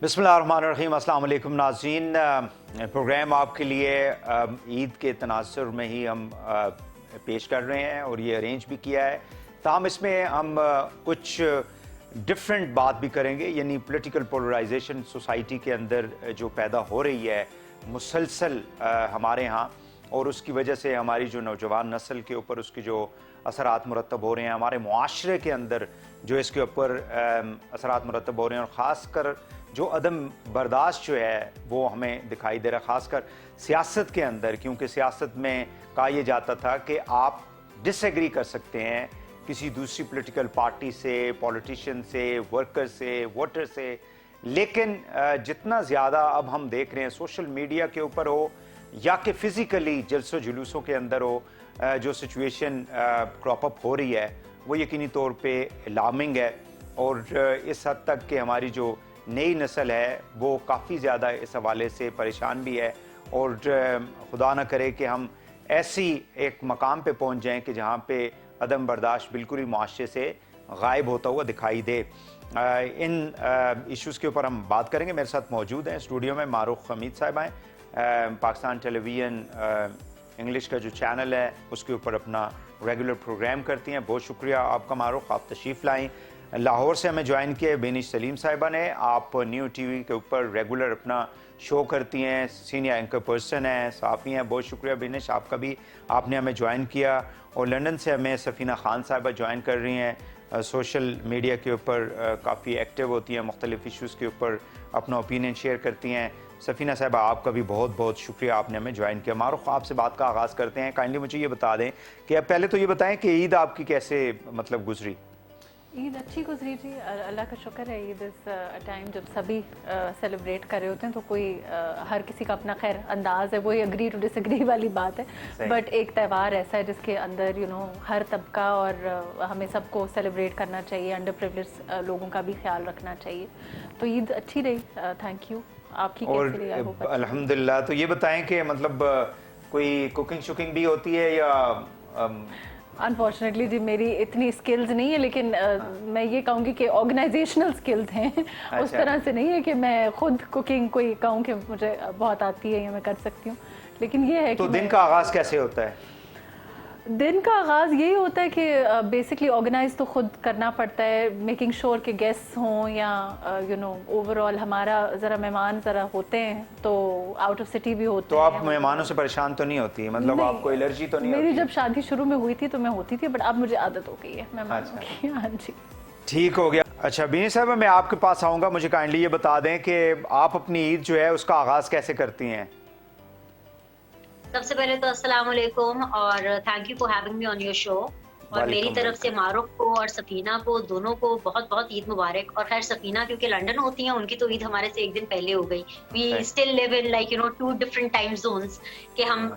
बिस्मिल्लाहिर्रहमानिर्रहीम। अस्सलाम वालेकुम नाज़रीन, प्रोग्राम आपके लिए ईद के तनासुर में ही हम पेश कर रहे हैं और ये अरेंज भी किया है। ताहम इसमें हम कुछ डिफरेंट बात भी करेंगे, यानी पॉलिटिकल पोलराइजेशन सोसाइटी के अंदर जो पैदा हो रही है मुसलसल हमारे यहाँ, और उसकी वजह से हमारी जो नौजवान नस्ल के ऊपर उसके जो असरात मुरतब हो रहे हैं, हमारे मुआशरे के अंदर जो इसके ऊपर असरात मुरतब हो रहे हैं, और ख़ास कर जो अदम बर्दाश्त जो है वो हमें दिखाई दे रहा है, ख़ासकर सियासत के अंदर। क्योंकि सियासत में कहा यह जाता था कि आप डिसएग्री कर सकते हैं किसी दूसरी पॉलिटिकल पार्टी से, पॉलिटिशियन से, वर्कर से, वोटर से, लेकिन जितना ज़्यादा अब हम देख रहे हैं सोशल मीडिया के ऊपर हो या कि फ़िज़िकली जलसों जुलूसों के अंदर हो, जो सिचुएशन क्रॉप अप हो रही है वो यकीनी तौर पे अलार्मिंग है। और इस हद तक कि हमारी जो नई नस्ल है वो काफ़ी ज़्यादा इस हवाले से परेशान भी है, और खुदा न करे कि हम ऐसी एक मकाम पे पहुंच जाएं कि जहां पे अदम बर्दाश्त बिल्कुल ही मुआशरे से गायब होता हुआ दिखाई दे। इन इश्यूज़ के ऊपर हम बात करेंगे। मेरे साथ मौजूद हैं स्टूडियो में मारूख हमीद साहिबा हैं, पाकिस्तान टेलीविज़न इंग्लिश का जो चैनल है उसके ऊपर अपना रेगुलर प्रोग्राम करती हैं। बहुत शुक्रिया आपका मारूख, आप तशरीफ़ लाएँ। लाहौर से हमें ज्वाइन किया बेनिश सलीम साहिबा ने, आप न्यू टीवी के ऊपर रेगुलर अपना शो करती हैं, सीनियर एंकर पर्सन हैं, साफ़ी हैं। बहुत शुक्रिया बेनिश आपका भी, आपने हमें ज्वाइन किया। और लंदन से हमें सफ़ीना खान साहिबा ज्वाइन कर रही हैं, सोशल मीडिया के ऊपर काफ़ी एक्टिव होती हैं, मुख्तलिफ़ इशूज़ के ऊपर अपना ओपिनियन शेयर करती हैं। सफ़ीना साहिबा आपका भी बहुत बहुत शुक्रिया, आपने हमें ज्वाइन किया। मारूख आपसे बात का आगाज़ करते हैं। काइंडली मुझे ये बता दें कि अब पहले तो ये बताएं कि ईद आपकी कैसे मतलब गुजरी? ईद अच्छी गुजरी जी, अल्लाह का शुक्र है। ईद इस टाइम जब सभी सेलिब्रेट कर रहे होते हैं तो कोई हर किसी का अपना खैर अंदाज़ है, वही एग्री टू डिसएग्री वाली बात है। बट एक त्यौहार ऐसा है जिसके अंदर हर तबका और हमें सबको सेलिब्रेट करना चाहिए, अंडर प्रिविलेज लोगों का भी ख्याल रखना चाहिए। तो ईद अच्छी रही, थैंक यू। आपकी कैसी रही? और अल्हम्दुलिल्लाह। तो ये बताएं कि मतलब कोई कुकिंग शुकिंग भी होती है या अनफॉर्चुनेटली जी मेरी इतनी स्किल्स नहीं है, लेकिन मैं ये कहूँगी कि ऑर्गेनाइजेशनल स्किल्स हैं। उस तरह से नहीं है कि मैं खुद कुकिंग कोई कहूँ कि मुझे बहुत आती है या मैं कर सकती हूँ, लेकिन ये है तो कि दिन का आगाज़ कैसे होता है? दिन का आगाज़ यही होता है कि बेसिकली ऑर्गेनाइज तो खुद करना पड़ता है, मेकिंग श्योर के गेस्ट्स हों या ओवरऑल हमारा ज़रा मेहमान ज़रा होते हैं तो आउट ऑफ सिटी भी होते तो हैं। आप मेहमानों से परेशान तो नहीं होती, मतलब आपको एलर्जी तो नहीं मेरी होती? जब शादी शुरू में हुई थी तो मैं होती थी, बट अब मुझे आदत हो गई है मेहमानों की। हाँ जी, ठीक हो गया। अच्छा बीनी साहब, मैं आपके पास आऊँगा, मुझे काइंडली ये बता दें कि आप अपनी ईद जो है उसका आगाज़ कैसे करती हैं? सबसे पहले तो अस्सलाम वालेकुम और thank you for having me on your show. और मेरी तरफ से मारूख को और सफीना को दोनों को बहुत बहुत ईद मुबारक। और खैर सफीना क्योंकि लंदन होती हैं, उनकी तो ईद हमारे से एक दिन पहले हो गई। We still live in like two different time zones कि हम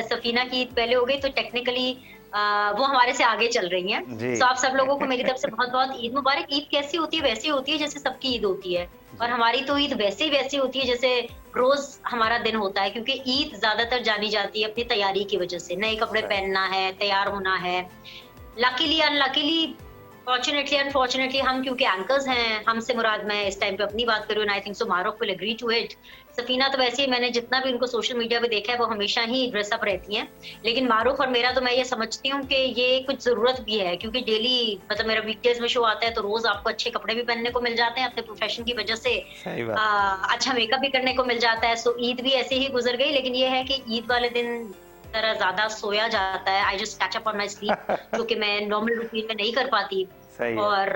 सफीना की ईद पहले हो गई तो टेक्निकली वो हमारे से आगे चल रही हैं। तो आप सब लोगों को मेरी तरफ से बहुत बहुत ईद मुबारक। ईद कैसी होती है? वैसी होती है जैसे सबकी ईद होती है, और हमारी तो ईद वैसी होती है जैसे रोज हमारा दिन होता है, क्योंकि ईद ज्यादातर जानी जाती है अपनी तैयारी की वजह से। नए कपड़े पहनना है, तैयार होना है। लकीली अनलकीली, फॉर्चुनेटली अनफॉर्चुनेटली, हम क्योंकि एंकर्स हैं, हमसे मुराद मैं इस टाइम पे अपनी बात करूँ, I think so Marukh will agree to it. Safina तो वैसे ही मैंने जितना भी उनको सोशल मीडिया पे देखा है वो हमेशा ही ड्रेसअप रहती हैं, लेकिन मारूख और मेरा तो मैं ये समझती हूँ कि ये कुछ जरूरत भी है, क्योंकि डेली मतलब मेरा वीकडेज में शो आता है तो रोज आपको अच्छे कपड़े भी पहनने को मिल जाते हैं अपने प्रोफेशन की वजह से, अच्छा मेकअप भी करने को मिल जाता है। सो ईद भी ऐसे ही गुजर गई, लेकिन ये है कि ईद वाले दिन तरह ज्यादा सोया जाता है। I just catch up on my sleep, जो कि मैं नॉर्मल रूटीन में नहीं कर पाती। और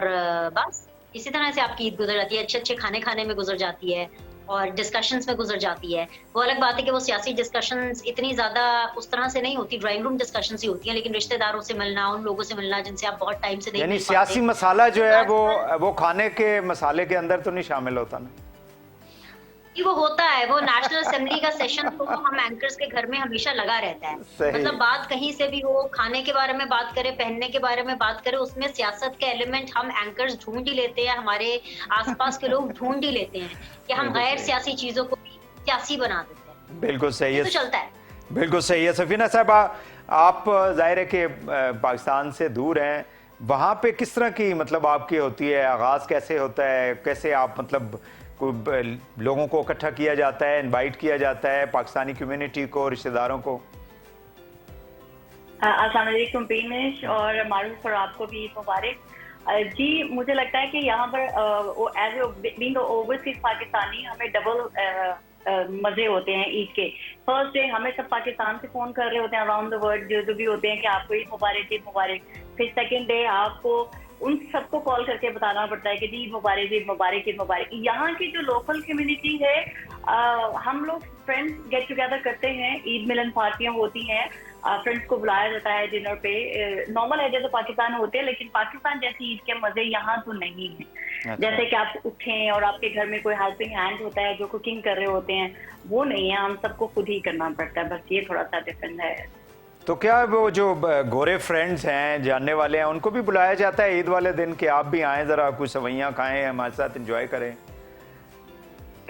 बस इसी तरह से आपकी ईद गुजर जाती है, अच्छे अच्छे खाने खाने में गुजर जाती है और डिस्कशंस में गुजर जाती है। वो अलग बात है कि वो सियासी डिस्कशंस इतनी ज्यादा उस तरह से नहीं होती, ड्राइंग रूम डिस्कशंस ही होती हैं, लेकिन रिश्तेदारों से मिलना, उन लोगों से मिलना जिनसे आप बहुत टाइम से नहीं मिल पाते। सियासी मसाला जो है वो खाने के मसाले के अंदर तो नहीं शामिल होता ना? वो होता है, वो नेशनल असेंबली का सेशन तो हम एंकर्स के घर में हमेशा लगा रहता है। मतलब बात कहीं से भी हो, खाने के बारे में बात करें, पहनने के बारे में बात करें, उसमें सियासत के एलिमेंट हम एंकर्स ढूंढ ही लेते हैं, हमारे आसपास के लोग ढूंढ ही लेते हैं कि हम गैर सियासी चीजों को भी सियासी बना देते हैं। बिल्कुल सही है, तो चलता है। बिल्कुल सही है। सफीना साहब, आप जाहिर है कि पाकिस्तान से दूर हैं, वहाँ पे किस तरह की मतलब आपकी होती है, आगाज़ कैसे होता है, कैसे आप मतलब کوئی لوگوں کو اکٹھا کیا جاتا ہے, انوائٹ کیا جاتا ہے پاکستانی کمیونٹی کو, رشتہ داروں کو؟ السلام علیکم بینش اور معروف, اور آپ کو بھی عید مبارک. جی مجھے لگتا ہے کہ یہاں پر as a being overseas Pakistani ہمیں ڈبل مزے ہوتے ہیں عید کے. فرسٹ ڈے ہمیں سب پاکستان سے فون کر رہے ہوتے ہیں اراؤنڈ دا ورلڈ جو بھی ہوتے ہیں کہ آپ کو عید مبارک, عید مبارک. پھر سیکنڈ ڈے آپ کو ان سب کو کال کر کے بتانا پڑتا ہے کہ جی عید مبارک, عید مبارک, عید مبارک. یہاں کی جو لوکل کمیونٹی ہے, ہم لوگ فرینڈس گیٹ ٹوگیدر کرتے ہیں, عید ملن پارٹیاں ہوتی ہیں, فرینڈس کو بلایا جاتا ہے ڈنر پہ. نارمل ہے جیسے پاکستان ہوتے ہیں, لیکن پاکستان جیسی عید کے مزے یہاں تو نہیں ہیں. جیسے کہ آپ اٹھیں اور آپ کے گھر میں کوئی ہیلپنگ ہینڈ ہوتا ہے جو کوکنگ کر رہے ہوتے ہیں, وہ نہیں ہے. ہم سب کو خود ہی کرنا پڑتا ہے, بس یہ تھوڑا سا ڈفرنٹ ہے. تو کیا وہ جو گورے فرینڈز ہیں, جاننے والے ہیں, ان کو بھی بلایا جاتا ہے عید والے دن کہ آپ بھی آئیں, ذرا کچھ سوئیاں کھائیں, ہمارے ساتھ انجوائے کریں؟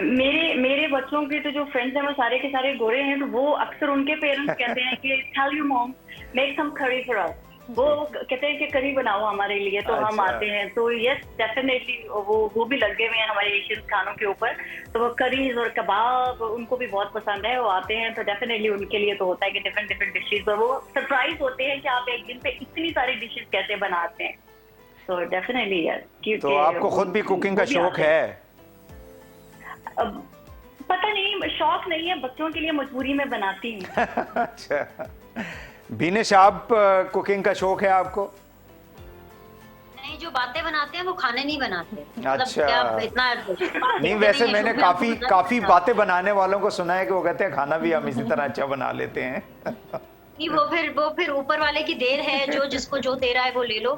میرے بچوں کے تو جو فرینڈس ہیں وہ سارے کے سارے گورے ہیں, تو وہ اکثر ان کے پیرنٹس کہتے ہیں کہ ٹیل یور مام میک سم کری فار اس. وہ کہتے ہیں کہ کری بناؤ ہمارے لیے, تو ہم آتے ہیں. تو یس ڈیفینیٹلی وہ بھی لگے ہوئے ہیں ہمارے ایشین کھانوں کے اوپر. تو وہ کریز اور کباب ان کو بھی بہت پسند ہے, وہ آتے ہیں. تو ڈیفینیٹلی ان کے لیے تو ہوتا ہے کہ ڈفرینٹ ڈشز, اور وہ سرپرائز ہوتے ہیں کہ آپ ایک دن پہ اتنی ساری ڈشز کیسے بناتے ہیں. تو ڈیفینیٹلی یس. تو آپ کو خود بھی کوکنگ کا شوق ہے؟ پتہ نہیں, شوق نہیں ہے, بچوں کے لیے مجبوری میں بناتی ہوں. اچھا, بینش آپ کوکنگ کا شوق ہے آپ کو؟ نہیں, جو باتیں بناتے ہیں وہ کھانے نہیں بناتے. اچھا, نہیں ویسے میں نے کافی باتیں بنانے والوں کو سنا ہے کہ وہ کہتے ہیں کھانا بھی ہم اسی طرح اچھا بنا لیتے ہیں. وہ پھر اوپر والے کی دیر ہے, جو جس کو جو دے رہا ہے وہ لے لو.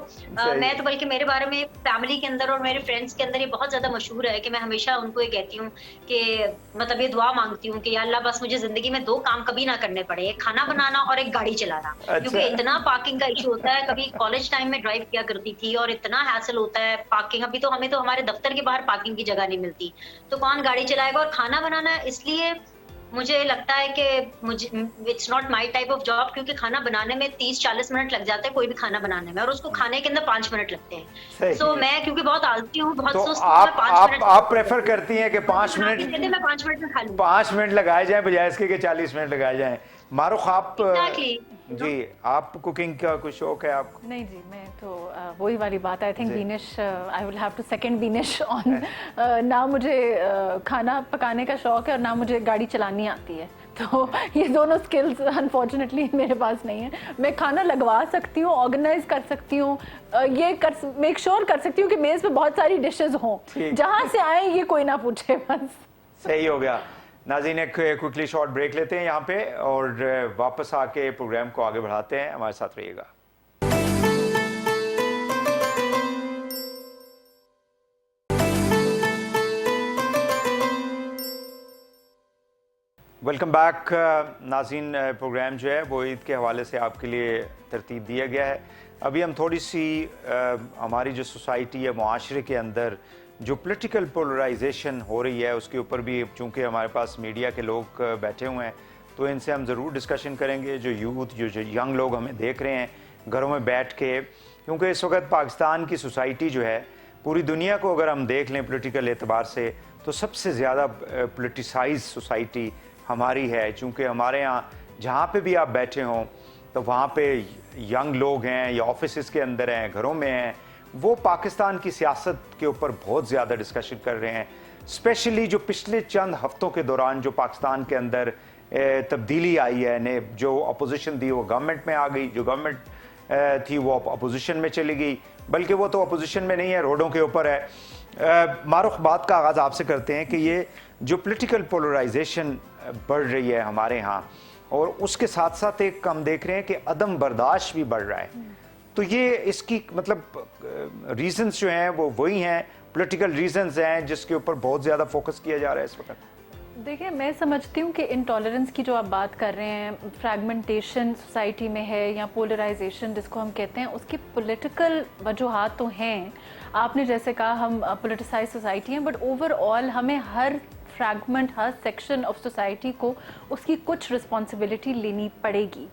میں تو بلکہ میرے بارے میں فیملی کے اندر اور میرے فرینڈس کے اندر یہ بہت زیادہ مشہور ہے کہ میں ہمیشہ ان کو یہ کہتی ہوں کہ مطلب یہ دعا مانگتی ہوں کہ یا اللہ بس مجھے زندگی میں 2 کام کبھی نہ کرنے پڑے, ایک کھانا بنانا اور ایک گاڑی چلانا. کیونکہ اتنا پارکنگ کا ایشو ہوتا ہے. کبھی کالج ٹائم میں ڈرائیو کیا کرتی تھی اور اتنا ہیسل ہوتا ہے پارکنگ. ابھی تو ہمیں تو ہمارے دفتر کے باہر پارکنگ کی جگہ نہیں ملتی, تو کون گاڑی چلائے گا. اور کھانا بنانا اس لیے مجھے لگتا ہے کہ it's not my type of job, کیونکہ کھانا بنانے میں 30-40 منٹ لگ جاتا ہے کوئی بھی کھانا بنانے میں, اور اس کو کھانے کے اندر 5 منٹ لگتے ہیں. سو میں کیونکہ بہت آلسی ہوں, بہت سست ہوں, آپ پریفر کرتی ہیں کہ 5 منٹ میں 5 منٹ میں کھا لوں. 5 منٹ لگائے جائیں بجائے اس کے کہ 40 منٹ لگائے جائیں. معروف آپ جی, آپ کوکنگ کا کوئی شوق ہے آپ کو؟ نہیں جی, میں تو وہی والی بات, I think Benish, I will have to second Benish on. نہ مجھے کھانا پکانے کا شوق ہے اور نہ مجھے گاڑی چلانی آتی ہے. تو یہ دونوں سکلز انفارچونیٹلی میرے پاس نہیں ہیں. میں کھانا لگوا سکتی ہوں, آرگنائز کر سکتی ہوں, یہ میک شور کر سکتی ہوں کہ میز پہ بہت ساری ڈشز ہوں, جہاں سے آئیں یہ کوئی نہ پوچھے بس. صحیح ہو گیا. ناظرین ایک کوئکلی شارٹ بریک لیتے ہیں یہاں پہ, اور واپس آ کے پروگرام کو آگے بڑھاتے ہیں. ہمارے ساتھ رہیے گا. Welcome back. ناظرین پروگرام جو ہے وہ عید کے حوالے سے آپ کے لیے ترتیب دیا گیا ہے. ابھی ہم تھوڑی سی ہماری جو سوسائٹی ہے, معاشرے کے اندر جو پولیٹیکل پولرائزیشن ہو رہی ہے اس کے اوپر بھی, چونکہ ہمارے پاس میڈیا کے لوگ بیٹھے ہوئے ہیں تو ان سے ہم ضرور ڈسکشن کریں گے. جو یوتھ, جو ینگ لوگ ہمیں دیکھ رہے ہیں گھروں میں بیٹھ کے, کیونکہ اس وقت پاکستان کی سوسائٹی جو ہے پوری دنیا کو اگر ہم دیکھ لیں پولیٹیکل اعتبار سے تو سب سے زیادہ پولیٹیسائز سوسائٹی ہماری ہے. چونکہ ہمارے یہاں جہاں پہ بھی آپ بیٹھے ہوں تو وہاں پہ ینگ لوگ ہیں یا آفیسز کے اندر ہیں, گھروں میں ہیں, وہ پاکستان کی سیاست کے اوپر بہت زیادہ ڈسکشن کر رہے ہیں. اسپیشلی جو پچھلے چند ہفتوں کے دوران جو پاکستان کے اندر تبدیلی آئی ہے, جو اپوزیشن تھی وہ گورنمنٹ میں آ گئی, جو گورنمنٹ تھی وہ اپوزیشن میں چلی گئی, بلکہ وہ تو اپوزیشن میں نہیں ہے, روڈوں کے اوپر ہے. معروف بات کا آغاز آپ سے کرتے ہیں کہ یہ جو پولیٹیکل پولرائزیشن بڑھ رہی ہے ہمارے ہاں, اور اس کے ساتھ ساتھ ایک ہم دیکھ رہے ہیں کہ عدم برداشت بھی بڑھ رہا ہے, تو یہ اس کی مطلب ریزنز جو ہیں وہ وہی ہیں, پولیٹیکل ریزنز ہیں جس کے اوپر بہت زیادہ فوکس کیا جا رہا ہے اس وقت. دیکھیں, میں سمجھتی ہوں کہ انٹالرنس کی جو آپ بات کر رہے ہیں, فریگمنٹیشن سوسائٹی میں ہے یا پولرائزیشن جس کو ہم کہتے ہیں, اس کی پولیٹیکل وجوہات تو ہیں. آپ نے جیسے کہا ہم پولیٹیسائز سوسائٹی ہیں, بٹ اوور آل ہمیں ہر फ्रैगमेंट, हर सेक्शन ऑफ सोसाइटी को उसकी कुछ रिस्पॉन्सिबिलिटी लेनी पड़ेगी,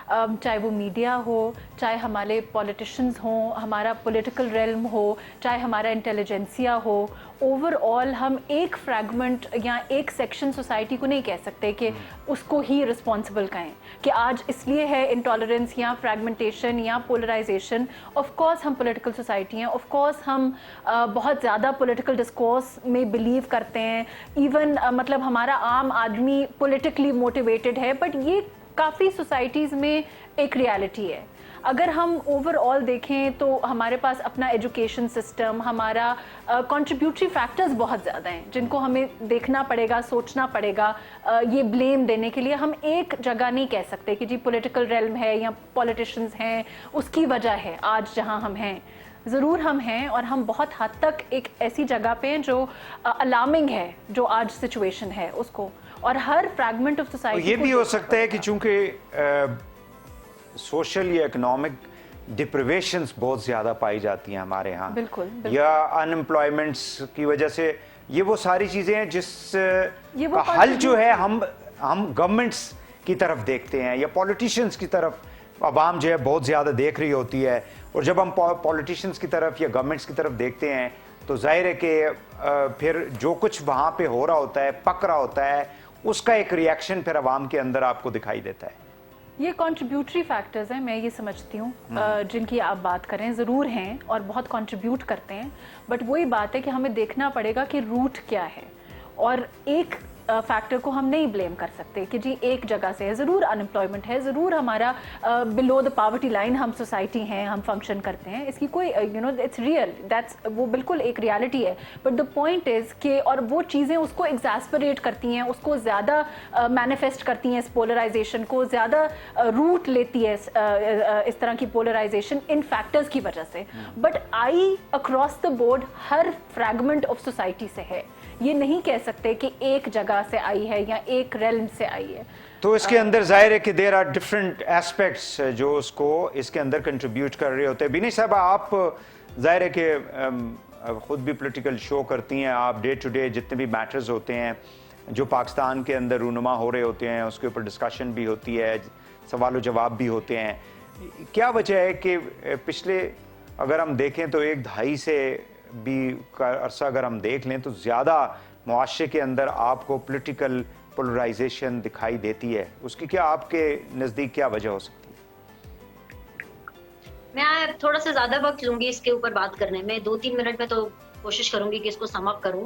चाहे वो मीडिया हो, चाहे हमारे पॉलिटिशियंस हों, हमारा पॉलिटिकल रेल्म हो, चाहे हमारा इंटेलिजेंसिया हो। ओवरऑल हम एक फ्रैगमेंट या एक सेक्शन सोसाइटी को नहीं कह सकते कि उसको ही रिस्पॉन्सिबल कहें कि आज इसलिए है इंटॉलरेंस या फ्रैगमेंटेशन या पोलराइजेशन। ऑफ कोर्स हम पॉलिटिकल सोसाइटी हैं, ऑफ कोर्स हम बहुत ज़्यादा पॉलिटिकल डिस्कोर्स में बिलीव करते हैं, इवन मतलब हमारा आम आदमी पॉलिटिकली मोटिवेटेड है, बट ये काफ़ी सोसाइटीज़ में एक रियलिटी है। अगर हम ओवरऑल देखें तो हमारे पास अपना एजुकेशन सिस्टम, हमारा कंट्रीब्यूटरी फैक्टर्स बहुत ज़्यादा हैं जिनको हमें देखना पड़ेगा, सोचना पड़ेगा। ये ब्लेम देने के लिए हम एक जगह नहीं कह सकते कि जी पॉलिटिकल रेल्म है या पॉलिटिशियंस हैं उसकी वजह है आज जहां हम हैं। ज़रूर हम हैं, और हम बहुत हद तक एक ऐसी जगह पे हैं जो अलार्मिंग है, जो आज सिचुएशन है उसको, और हर फ्रैगमेंट ऑफ सोसाइटी। ये भी हो सकता है कि चूंकि सोशल या इकोनॉमिक डिप्रिवेशंस बहुत ज़्यादा पाई जाती हैं हमारे यहाँ, बिल्कुल, या अनएम्प्लॉयमेंट्स की वजह से, ये वो सारी चीज़ें हैं जिस वो का हल जो है हम गवर्नमेंट्स की तरफ देखते हैं या पॉलिटिशियंस की तरफ आवाम जो है बहुत ज़्यादा देख रही होती है। और जब हम पॉलिटिशियंस की तरफ या गवर्नमेंट्स की तरफ देखते हैं तो जाहिर है कि फिर जो कुछ वहाँ पे हो रहा होता है, पक रहा होता है, उसका एक रिएक्शन फिर आवाम के अंदर आपको दिखाई देता है। ये कंट्रीब्यूटरी फैक्टर्स हैं, मैं ये समझती हूँ, जिनकी आप बात करें, ज़रूर हैं और बहुत कंट्रीब्यूट करते हैं, बट वही बात है कि हमें देखना पड़ेगा कि रूट क्या है। और एक फैक्टर को हम नहीं ब्लेम कर सकते कि जी एक जगह से है। ज़रूर अनएम्प्लॉयमेंट है, ज़रूर हमारा बिलो द पॉवर्टी लाइन हम सोसाइटी हैं, हम फंक्शन करते हैं, इसकी कोई इट्स रियल, दैट्स वो बिल्कुल एक रियलिटी है। बट द पॉइंट इज़ कि और वो चीज़ें उसको एग्जैस्परेट करती हैं, उसको ज़्यादा मैनिफेस्ट करती हैं, इस पोलराइजेशन को ज़्यादा रूट लेती है इस तरह की पोलराइजेशन इन फैक्टर्स की वजह से। But I across the board her fragment of society से है, ये नहीं कह सकते कि एक जगह से आई है या एक रेल्म से आई है। तो इसके अंदर जाहिर है कि देयर आर डिफरेंट एस्पेक्ट्स जो उसको इसके अंदर कंट्रीब्यूट कर रहे होते हैं। बिनी साहब, आप जाहिर है कि खुद भी पॉलिटिकल शो करती हैं, आप डे टू डे जितने भी मैटर्स होते हैं जो पाकिस्तान के अंदर रूनुमा हो रहे होते हैं उसके ऊपर डिस्कशन भी होती है, सवाल जवाब भी होते हैं। क्या वजह है कि पिछले अगर हम देखें तो एक दहाई से भी का अरसा अगर हम देख लें तो ज़्यादा मुआशरे के अंदर आपको पॉलिटिकल पोलराइजेशन दिखाई देती है, उसकी क्या आपके नज़दीक क्या वजह हो सकती है? मैं थोड़ा सा ज़्यादा वक्त लूंगी इसके ऊपर बात करने में, 2-3 मिनट में तो कोशिश करूंगी कि इसको सम अप करूं।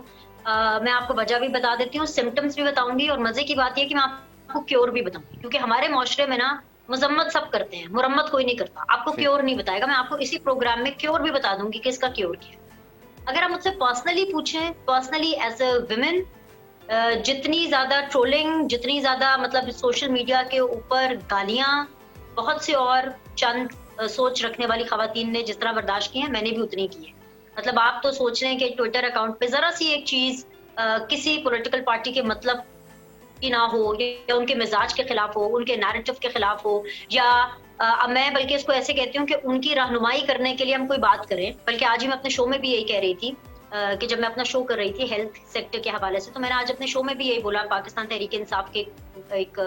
मैं आपको वजह भी बता देती हूँ, सिम्टम्स भी बताऊंगी, और मजे की बात यह कि मैं आपको क्योर भी बताऊंगी, क्योंकि हमारे माशरे में ना मजम्मत सब करते हैं, मुरम्मत कोई नहीं करता। आपको क्योर नहीं बताएगा, मैं आपको इसी प्रोग्राम में क्योर भी बता दूंगी कि इसका क्योर क्या है। अगर आप मुझसे पर्सनली पूछें, पर्सनली एज अ विमेन, जितनी ज्यादा ट्रोलिंग, जितनी ज्यादा मतलब सोशल मीडिया के ऊपर गालियां बहुत से और चंद सोच रखने वाली खवातीन ने जिस तरह बर्दाश्त की है, मैंने भी उतनी की है। मतलब आप तो सोच रहे हैं कि ट्विटर अकाउंट पे जरा सी एक चीज किसी पॉलिटिकल पार्टी के मतलब की ना हो, या उनके मिजाज के खिलाफ हो, उनके नैरेटिव के खिलाफ हो, या मैं बल्कि इसको ऐसे कहती हूँ कि उनकी रहनुमाई करने के लिए हम कोई बात करें। बल्कि आज ही मैं अपने शो में भी यही कह रही थी कि जब मैं अपना शो कर रही थी हेल्थ सेक्टर के हवाले से, तो मैंने आज अपने शो में भी यही बोला। पाकिस्तान तहरीक इंसाफ के एक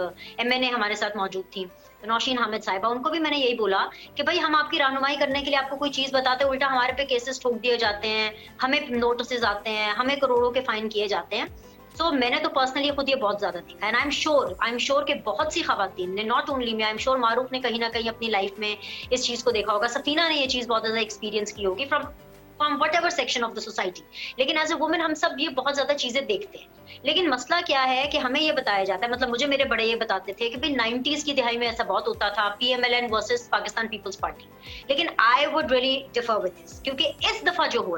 MNA हमारे साथ मौजूद थी, नौशीन हामिद साहिबा, उनको भी मैंने यही बोला कि भाई हम आपकी रहनुमाई करने के लिए आपको कोई चीज बताते, उल्टा हमारे पे केसेस ठोक दिए जाते हैं, हमें नोटिस आते हैं, हमें करोड़ों के फाइन किए जाते हैं। सो मैंने तो पर्सनली खुद ये बहुत ज्यादा देखा है। आई एम श्योर कि बहुत सी खवातीन ने, not only me, I am sure Maroof ने कहीं ना कहीं अपनी लाइफ में इस चीज को देखा होगा, सफीना ने ये चीज बहुत ज्यादा एक्सपीरियंस की होगी from what ever section of the society. लेकिन एज ए वुमेन हम सब ये बहुत ज्यादा चीजें देखते हैं। लेकिन मसला क्या है कि हमें ये बताया जाता है, मतलब मुझे मेरे बड़े ये बताते थे कि भाई 90s की दिहाई में ऐसा बहुत होता था, PMLN वर्सेस पाकिस्तान पीपल्स पार्टी। लेकिन I would really differ with this, क्योंकि इस दफा जो हो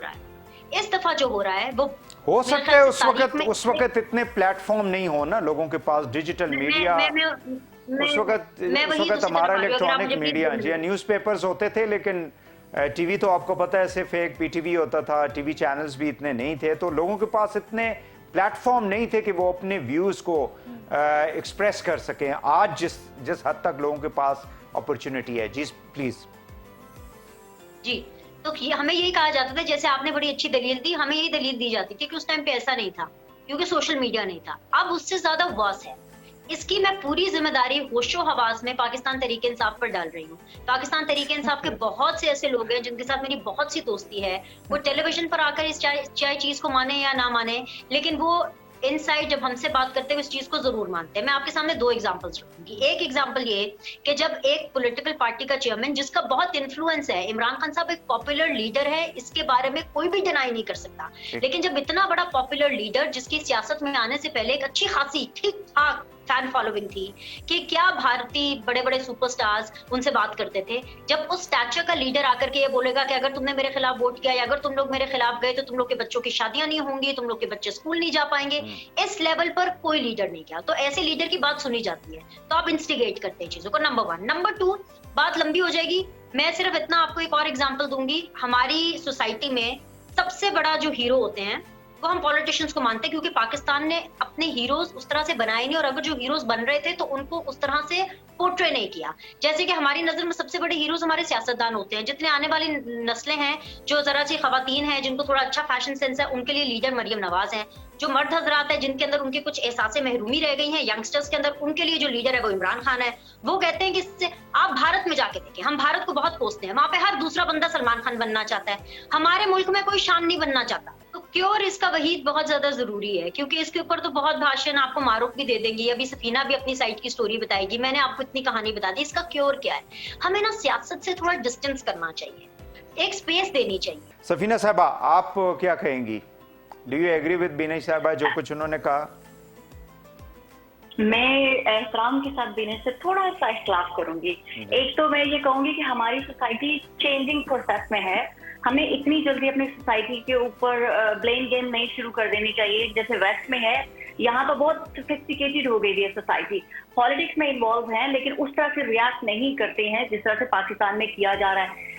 रहा है वो हो सकता है उस वक्त इतने प्लेटफॉर्म नहीं हो ना लोगों के पास, डिजिटल मीडिया उस वक्त हमारा इलेक्ट्रॉनिक मीडिया जी न्यूज़पेपर्स होते थे, लेकिन टीवी तो आपको पता है सिर्फ एक PTV होता था, टीवी चैनल्स भी इतने नहीं थे, तो लोगों के पास इतने प्लेटफॉर्म नहीं थे कि वो अपने व्यूज को एक्सप्रेस कर सकें। आज जिस हद तक लोगों के पास अपॉर्चुनिटी है। जी प्लीज। जी, तो हमें यही कहा जाता था, जैसे आपने बड़ी अच्छी दलील दी, हमें यही दलील दी जाती थी कि उस टाइम पे ऐसा नहीं था। क्योंकि सोशल मीडिया नहीं था। अब उससे ज्यादा वर्स है। इसकी मैं पूरी जिम्मेदारी होशो हवास में पाकिस्तान तहरीक इंसाफ पर डाल रही हूँ। पाकिस्तान तहरीक इंसाफ के बहुत से ऐसे लोग हैं जिनके साथ मेरी बहुत सी दोस्ती है, वो टेलीविजन पर आकर इस चाहे चीज को माने या ना माने, लेकिन वो इनसाइड जब हमसे बात करते हैं उस चीज को जरूर मानते हैं। मैं आपके सामने 2 एग्जांपल्स रखूंगी। एक एग्जांपल ये कि जब एक पॉलिटिकल पार्टी का चेयरमैन जिसका बहुत इन्फ्लुएंस है, इमरान खान साहब एक पॉपुलर लीडर है, इसके बारे में कोई भी डिनाई नहीं कर सकता, लेकिन जब इतना बड़ा पॉपुलर लीडर जिसकी सियासत में आने से पहले एक अच्छी खासी ठीक ठाक फैन फॉलोइंग थी कि क्या भारतीय बड़े बड़े सुपरस्टार्स उनसे बात करते थे, जब उस स्टैचर का लीडर आकर के ये बोलेगा कि अगर तुमने मेरे खिलाफ वोट किया या अगर तुम लोग मेरे खिलाफ गए तो तुम लोग के बच्चों की शादियां नहीं होंगी, तुम लोग के बच्चे स्कूल नहीं जा पाएंगे, इस लेवल पर कोई लीडर नहीं किया, तो ऐसे लीडर की बात सुनी जाती है, तो आप इंस्टिगेट करते हैं चीजों को। नंबर 1। नंबर 2, बात लंबी हो जाएगी, मैं सिर्फ इतना आपको एक और एग्जाम्पल दूंगी। हमारी सोसाइटी में सबसे बड़ा जो हीरो होते हैं वो हम पॉलिटिशियंस को मानते हैं, क्योंकि पाकिस्तान ने अपने हीरोज उस तरह से बनाए नहीं, और अगर जो हीरोज बन रहे थे तो उनको उस तरह से पोर्ट्रे नहीं किया। जैसे कि हमारी नजर में सबसे बड़े हीरोज हमारे सियासतदान होते हैं। जितने आने वाली नस्लें हैं जो जरा सी खवातीन हैं, जिनको थोड़ा अच्छा फैशन सेंस है, उनके लिए लीडर मरियम नवाज है। जो मर्द हजरात है जिनके अंदर उनके कुछ एहसास महरूमी रह गई हैं यंगस्टर्स के अंदर, उनके लिए जो लीडर है वो इमरान खान है। वो कहते हैं कि इससे आप भारत में जाके देखें, हम भारत को बहुत कोसते हैं, वहां पे हर दूसरा बंदा सलमान खान बनना चाहता है, हमारे मुल्क में कोई शान नहीं बनना चाहता। तो क्योर इसका वहीद बहुत ज्यादा जरूरी है, क्योंकि इसके ऊपर तो बहुत भाषण आपको मारूफ भी दे देंगी, अभी सफीना भी अपनी साइड की स्टोरी बताएगी, मैंने आपको इतनी कहानी बता दी। इसका क्योर क्या है? हमें ना सियासत से थोड़ा डिस्टेंस करना चाहिए, एक स्पेस देनी चाहिए। सफीना साहबा, आप क्या कहेंगी? Do you agree with Binesh साहबा जो कुछ उन्होंने कहा? मैं एहतराम के साथ बिनेश से थोड़ा सा इख्तिलाफ करूंगी। एक तो मैं ये कहूंगी कि हमारी सोसाइटी चेंजिंग प्रोसेस में है, हमें इतनी जल्दी अपनी सोसाइटी के ऊपर ब्लेम गेम नहीं शुरू कर देनी चाहिए जैसे वेस्ट में है। यहाँ तो बहुत सोफिस्टिकेटेड हो गई है सोसाइटी, पॉलिटिक्स में इन्वॉल्व हैं लेकिन उस तरह से रिएक्ट नहीं करते हैं जिस तरह से पाकिस्तान में किया जा रहा है।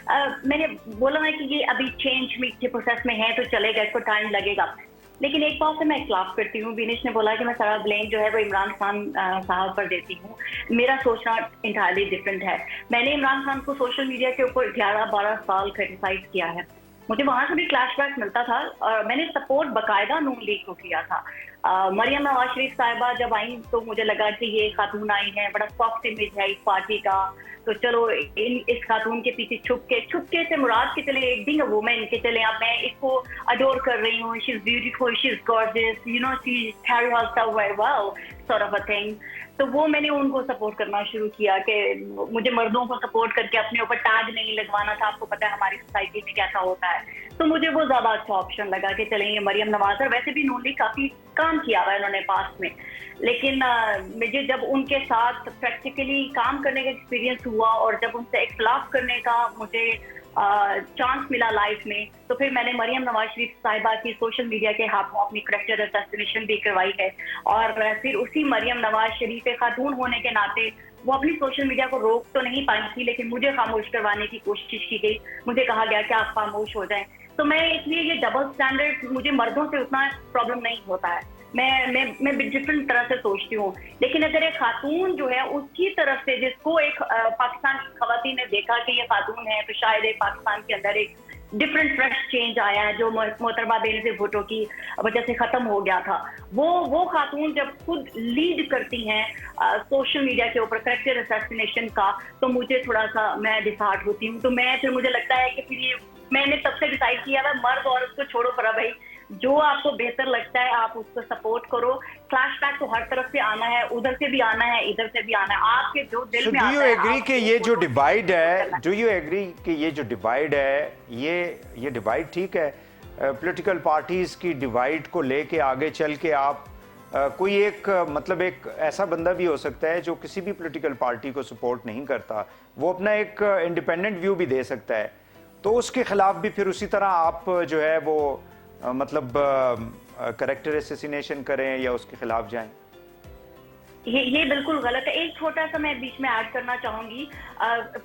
मैंने बोला है कि ये अभी चेंज के प्रोसेस में है तो चलेगा, इसको टाइम लगेगा, लेकिन एक बात से मैं इख्तिलाफ करती हूँ। बिनेश ने बोला कि मैं सारा ब्लेम जो है वो इमरान खान साहब पर देती हूँ। मेरा सोचना इंटायरली डिफरेंट है। मैंने इमरान खान को सोशल मीडिया के ऊपर 11-12 साल क्रिटिसाइज किया है, मुझे वहां से भी फ्लैशबैक मिलता था और मैंने सपोर्ट बाकायदा नून लीग को किया था। मरियम नवाज शरीफ साहिबा जब आई तो मुझे लगा कि ये खातून आई है, बड़ा सॉफ्ट इमेज है इस पार्टी का, तो चलो इस खातून के पीछे छुपके से मुराद के चले बीइंग अ वुमन के चले आप, मैं इसको अडोर कर रही हूँ, she is beautiful, she is gorgeous, you know, she carry herself very well sort of a thing. तो वो मैंने उनको सपोर्ट करना शुरू किया कि मुझे मर्दों को सपोर्ट करके अपने ऊपर टैग नहीं लगवाना था। आपको पता है हमारी सोसाइटी में कैसा होता है, तो मुझे वो ज्यादा अच्छा ऑप्शन लगा कि चलें ये मरियम नवाज है। वैसे भी नून लीग काफी काम किया हुआ है उन्होंने पास्ट में, लेकिन मुझे जब उनके साथ प्रैक्टिकली काम करने का एक्सपीरियंस हुआ और जब उनसे इख्तिलाफ करने का मुझे चांस मिला लाइफ में, तो फिर मैंने मरियम नवाज शरीफ साहिबा की सोशल मीडिया के हाथों अपनी करैक्टर असैसिनेशन भी करवाई है। और फिर उसी मरियम नवाज शरीफ खातून होने के नाते वो अपनी सोशल मीडिया को रोक तो नहीं पाई थी, लेकिन मुझे खामोश करवाने की कोशिश की गई, मुझे कहा गया कि आप खामोश हो जाएं। तो मैं इसलिए ये डबल स्टैंडर्ड, मुझे मर्दों से उतना प्रॉब्लम नहीं होता है, मैं डिफरेंट तरह से सोचती हूँ। लेकिन अगर एक खातून जो है उसकी तरफ से, जिसको एक पाकिस्तान की खवातीन ने देखा कि ये खातून है, तो शायद एक पाकिस्तान के अंदर एक डिफरेंट फ्रेश चेंज आया है जो मोहतरमा बेनज़ीर भुट्टो की वजह से खत्म हो गया था। वो खातून जब खुद लीड करती हैं सोशल मीडिया के ऊपर करैक्टर असैसिनेशन का, तो मुझे थोड़ा सा मैं डिसहार्ट होती हूँ। तो फिर मुझे लगता है कि फिर ये मैंने तब से डिसाइड किया है, मर्द औरत को छोड़ो पर भाई, जो आपको बेहतर लगता है आप उसको सपोर्ट करो। फ्लैशबैक तो हर तरफ से आना है, उधर से भी आना है, इधर से भी आना है, आपके जो दिल में आता है। डू यू एग्री कि ये जो डिवाइड है, डू यू एग्री कि ये जो डिवाइड है, ये डिवाइड ठीक है? पॉलिटिकल पार्टीज की डिवाइड को लेके आगे चल के आप कोई एक मतलब एक ऐसा बंदा भी हो सकता है जो किसी भी पॉलिटिकल पार्टी को सपोर्ट नहीं करता, वो अपना एक इंडिपेंडेंट व्यू भी दे सकता है, तो उसके खिलाफ भी फिर उसी तरह आप जो है वो मतलब करैक्टर असैसिनेशन करें या उसके खिलाफ जाएं? ये बिल्कुल गलत है। एक छोटा सा मैं बीच में ऐड करना चाहूंगी,